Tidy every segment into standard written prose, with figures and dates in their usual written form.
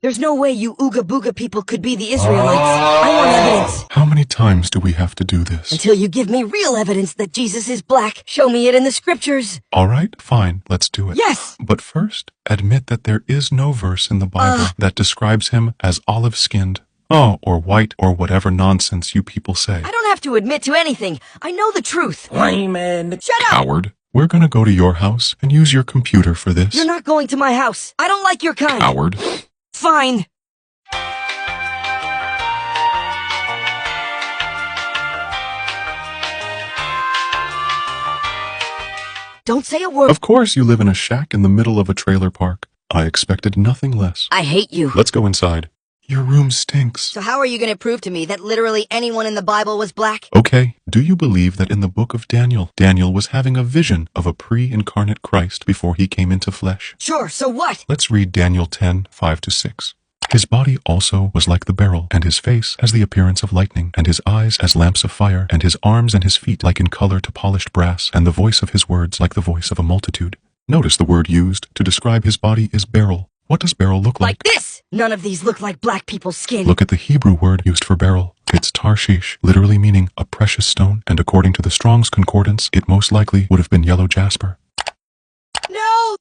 There's no way you Ooga Booga people could be the Israelites. I want evidence. How many times do we have to do this? Until you give me real evidence that Jesus is black. Show me it in the scriptures. All right, fine, let's do it. Yes! But first, admit that there is no verse in the Bible that describes him as olive-skinned. Oh, or white, or whatever nonsense you people say. I don't have to admit to anything. I know the truth. Lyman. Shut up! Coward. We're gonna go to your house and use your computer for this. You're not going to my house. I don't like your kind. Coward. Fine. Don't say a word. Of course you live in a shack in the middle of a trailer park. I expected nothing less. I hate you. Let's go inside. Your room stinks. So how are you going to prove to me that literally anyone in the Bible was black? Okay, do you believe that in the book of Daniel, Daniel was having a vision of a pre-incarnate Christ before he came into flesh? Sure, so what? Let's read Daniel 10:5-6. His body also was like the beryl, and his face as the appearance of lightning, and his eyes as lamps of fire, and his arms and his feet like in color to polished brass, and the voice of his words like the voice of a multitude. Notice the word used to describe his body is beryl. What does beryl look like? Like this! None of these look like black people's skin. Look at the Hebrew word used for beryl. It's Tarshish, literally meaning a precious stone, and according to the Strong's Concordance, it most likely would have been yellow jasper. No,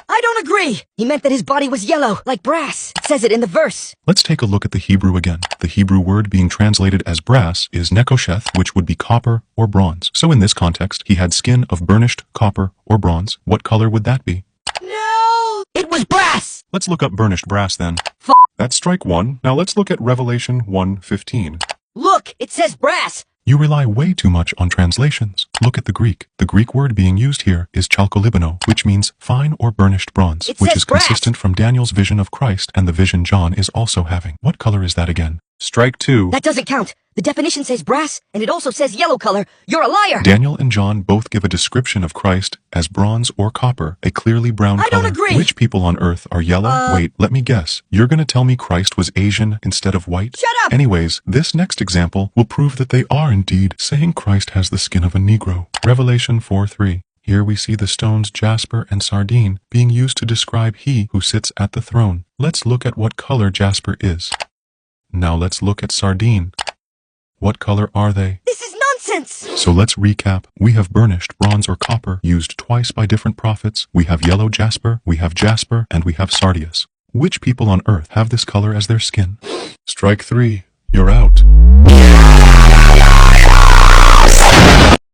I don't agree. He meant that his body was yellow, like brass. It says it in the verse. Let's take a look at the Hebrew again. The Hebrew word being translated as brass is nekosheth, which would be copper or bronze. So in this context, he had skin of burnished copper or bronze. What color would that be? No! It was brass! Let's look up burnished brass then. That's strike one. Now let's look at Revelation 1:15. Look, it says brass. You rely way too much on translations. Look at the Greek. The Greek word being used here is chalkolibano, which means fine or burnished bronze, It which says is brass. consistent from Daniel's vision of Christ and the vision John is also having. What color is that again? Strike two. That doesn't count. The definition says brass, and it also says yellow color. You're a liar! Daniel and John both give a description of Christ as bronze or copper, a clearly brown I color. don't agree. Which people on earth are yellow? Wait, let me guess. You're gonna tell me Christ was Asian instead of white? Shut up! Anyways, this next example will prove that they are indeed saying Christ has the skin of a Negro. Revelation 4:3. Here we see the stones jasper and sardine being used to describe he who sits at the throne. Let's look at what color jasper is. Now let's look at sardine. What color are they? This is nonsense! So let's recap. We have burnished bronze or copper used twice by different prophets. We have yellow jasper, and we have sardius. Which people on earth have this color as their skin? Strike three. You're out.